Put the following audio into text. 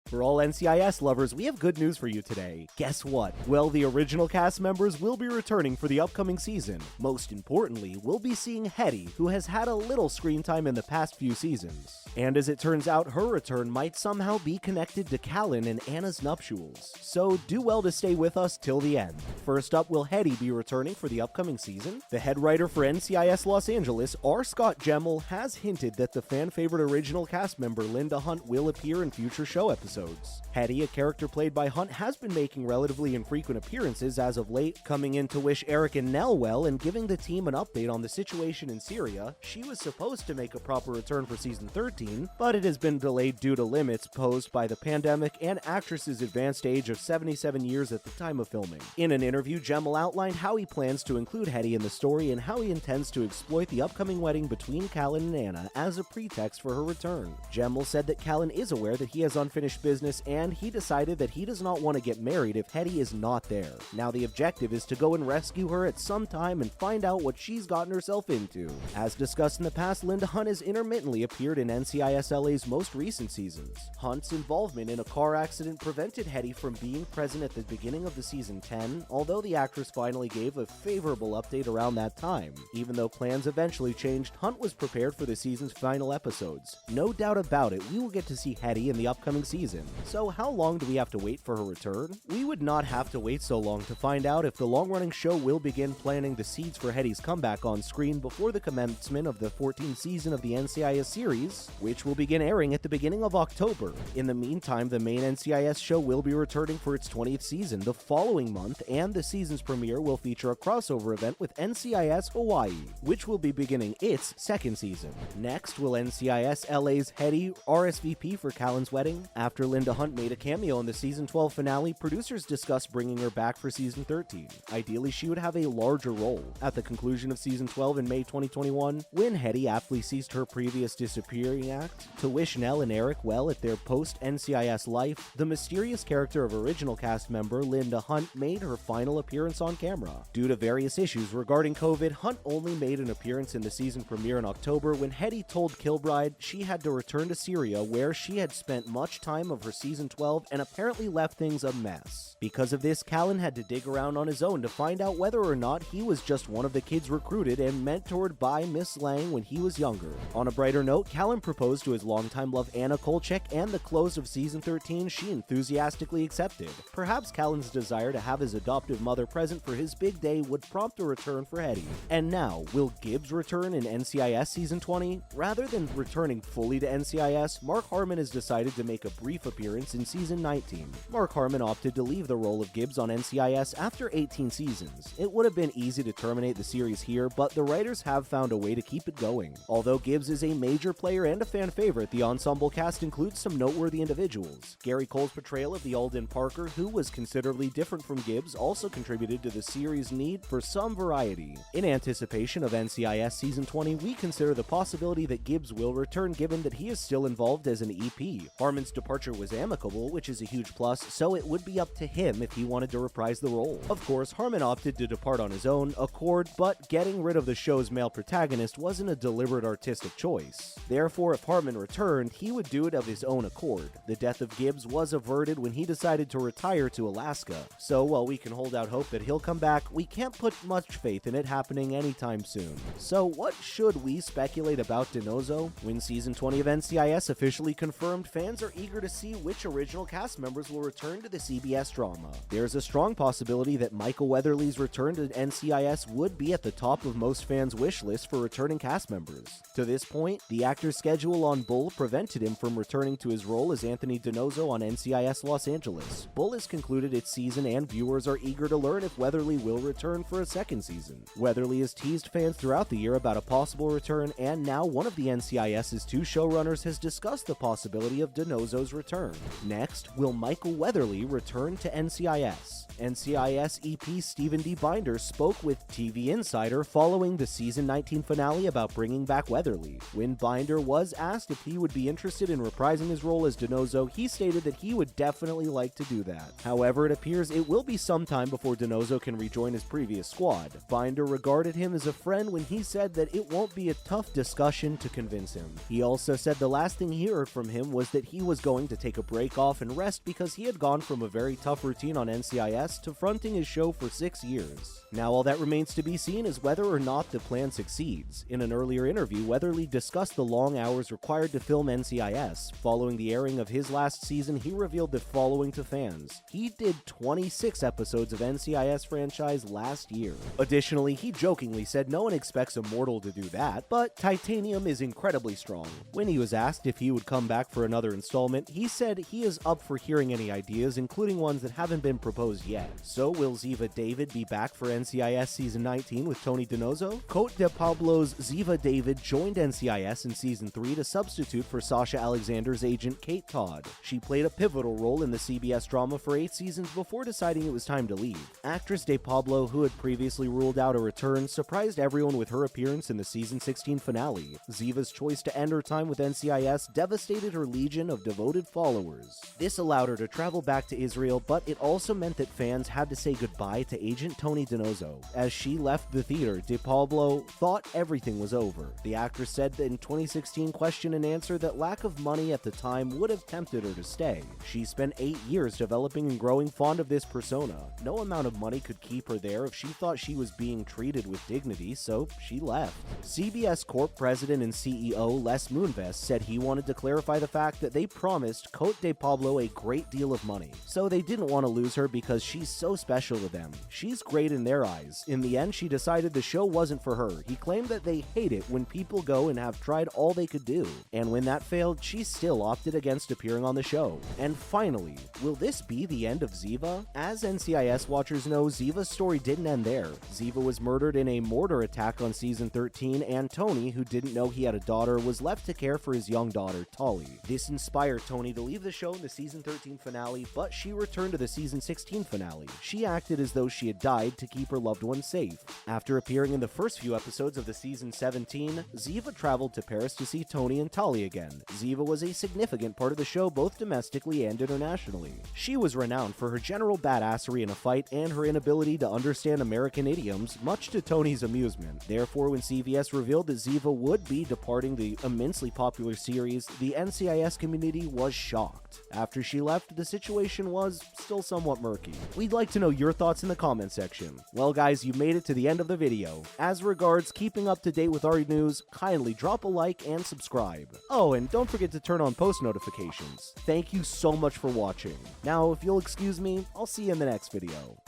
For all NCIS lovers, we have good news for you today. Guess what? Well, the original cast members will be returning for the upcoming season. Most importantly, we'll be seeing Hetty, who has had a little screen time in the past few seasons. And as it turns out, her return might somehow be connected to Callan and Anna's nuptials. So do well to stay with us till the end. First up, will Hetty be returning for the upcoming season? The head writer for NCIS Los Angeles, R Scott Gemill, has hinted that the fan-favorite original cast member Linda Hunt will appear in future show episodes. Hetty, a character played by Hunt, has been making relatively infrequent appearances as of late, coming in to wish Eric and Nell well and giving the team an update on the situation in Syria. She was supposed to make a proper return for season 13, but it has been delayed due to limits posed by the pandemic and actress's advanced age of 77 years at the time of filming. In an interview, Gemill outlined how he plans to include Hetty in the story and how he intends to exploit the upcoming wedding between Callan and Anna as a pretext for her return. Gemill said that Callan is aware that he has unfinished business and he decided that he does not want to get married if Hetty is not there. Now the objective is to go and rescue her at some time and find out what she's gotten herself into. As discussed in the past, Linda Hunt has intermittently appeared in NCIS LA's most recent seasons. Hunt's involvement in a car accident prevented Hetty from being present at the beginning of the season 10, although the actress finally gave a favorable update around that time. Even though plans eventually changed, Hunt was prepared for the season's final episodes. No doubt about it, we will get to see Hetty in the upcoming season. So how long do we have to wait for her return? We would not have to wait so long to find out if the long-running show will begin planting the seeds for Hetty's comeback on screen before the commencement of the 14th season of the NCIS series, which will begin airing at the beginning of October. In the meantime, the main NCIS show will be returning for its 20th season the following month, and the season's premiere will feature a crossover event with NCIS Hawaii, which will be beginning its second season. Next, will NCIS LA's Hetty RSVP for Callan's wedding? After Linda Hunt made a cameo in the season 12 finale, producers discussed bringing her back for season 13. Ideally, she would have a larger role. At the conclusion of season 12 in May 2021, when Hetty aptly ceased her previous disappearing act to wish Nell and Eric well at their post-NCIS life, the mysterious character of original cast member Linda Hunt made her final appearance on camera. Due to various issues regarding COVID, Hunt only made an appearance in the season premiere in October when Hetty told Kilbride she had to return to Syria, where she had spent much time of her season 12 and apparently left things a mess. Because of this, Callan had to dig around on his own to find out whether or not he was just one of the kids recruited and mentored by Miss Lange when he was younger. On a brighter note, Callan proposed to his longtime love Anna Kolchak, and the close of season 13 she enthusiastically accepted. Perhaps Callan's desire to have his adoptive mother present for his big day would prompt a return for Hetty. And now, will Gibbs return in NCIS season 20? Rather than returning fully to NCIS, Mark Harmon has decided to make a brief appearance in season 19. Mark Harmon opted to leave the role of Gibbs on NCIS after 18 seasons. It would have been easy to terminate the series here, but the writers have found a way to keep it going. Although Gibbs is a major player and a fan favorite, the ensemble cast includes some noteworthy individuals. Gary Cole's portrayal of the Alden Parker, who was considerably different from Gibbs, also contributed to the series' need for some variety. In anticipation of NCIS season 20, we consider the possibility that Gibbs will return given that he is still involved as an EP. Harmon's departure was amicable, which is a huge plus, so it would be up to him if he wanted to reprise the role. Of course, Harmon opted to depart on his own accord, but getting rid of the show's male protagonist wasn't a deliberate artistic choice. Therefore, if Harmon returned, he would do it of his own accord. The death of Gibbs was averted when he decided to retire to Alaska, so while we can hold out hope that he'll come back, we can't put much faith in it happening anytime soon. So what should we speculate about DiNozzo? When season 20 of NCIS officially confirmed, fans are eager to see which original cast members will return to the CBS drama. There's a strong possibility that Michael Weatherly's return to NCIS would be at the top of most fans' wish list for returning cast members. To this point, the actor's schedule on Bull prevented him from returning to his role as Anthony DiNozzo on NCIS Los Angeles. Bull has concluded its season and viewers are eager to learn if Weatherly will return for a second season. Weatherly has teased fans throughout the year about a possible return, and now one of the NCIS's two showrunners has discussed the possibility of DiNozzo's return. Next, will Michael Weatherly return to NCIS? NCIS EP Stephen D. Binder spoke with TV Insider following the season 19 finale about bringing back Weatherly. When Binder was asked if he would be interested in reprising his role as DiNozzo, he stated that he would definitely like to do that. However, it appears it will be some time before DiNozzo can rejoin his previous squad. Binder regarded him as a friend when he said that it won't be a tough discussion to convince him. He also said the last thing he heard from him was that he was going to take a break off and rest because he had gone from a very tough routine on NCIS to fronting his show for 6 years. Now all that remains to be seen is whether or not the plan succeeds. In an earlier interview, Weatherly discussed the long hours required to film NCIS. Following the airing of his last season, he revealed the following to fans. He did 26 episodes of NCIS franchise last year. Additionally, he jokingly said no one expects a mortal to do that, but titanium is incredibly strong. When he was asked if he would come back for another installment, he said he is up for hearing any ideas, including ones that haven't been proposed yet. So will Ziva David be back for NCIS Season 19 with Tony Donoso? Cote de Pablo's Ziva David joined NCIS in Season 3 to substitute for Sasha Alexander's agent Kate Todd. She played a pivotal role in the CBS drama for 8 seasons before deciding it was time to leave. Actress De Pablo, who had previously ruled out a return, surprised everyone with her appearance in the Season 16 finale. Ziva's choice to end her time with NCIS devastated her legion of devoted followers. This allowed her to travel back to Israel, but it also meant that fans had to say goodbye to agent Tony Donoso. As she left the theater, De Pablo thought everything was over. The actress said that in 2016 question and answer that lack of money at the time would have tempted her to stay. She spent 8 years developing and growing fond of this persona. No amount of money could keep her there if she thought she was being treated with dignity, so she left. CBS Corp president and CEO Les Moonves said he wanted to clarify the fact that they promised Cote de Pablo a great deal of money, so they didn't want to lose her because she's so special to them. She's great in their eyes. In the end, she decided the show wasn't for her. He claimed that they hate it when people go and have tried all they could do, and when that failed, she still opted against appearing on the show. And finally, will this be the end of Ziva? As NCIS watchers know, Ziva's story didn't end there. Ziva was murdered in a mortar attack on Season 13, and Tony, who didn't know he had a daughter, was left to care for his young daughter, Tolly. This inspired Tony to leave the show in the Season 13 finale, but she returned to the Season 16 finale. She acted as though she had died to keep her loved one safe. After appearing in the first few episodes of the Season 17, Ziva traveled to Paris to see Tony and Tolly again. Ziva was a significant part of the show both domestically and internationally. She was renowned for her general badassery in a fight and her inability to understand American idioms, much to Tony's amusement. Therefore, when CBS revealed that Ziva would be departing the immensely popular series, the NCIS community was shocked. After she left, the situation was still somewhat murky. We'd like to know your thoughts in the comment section. Well guys, you made it to the end of the video. As regards keeping up to date with our news, kindly drop a like and subscribe. Oh, and don't forget to turn on post notifications. Thank you so much for watching. Now, if you'll excuse me, I'll see you in the next video.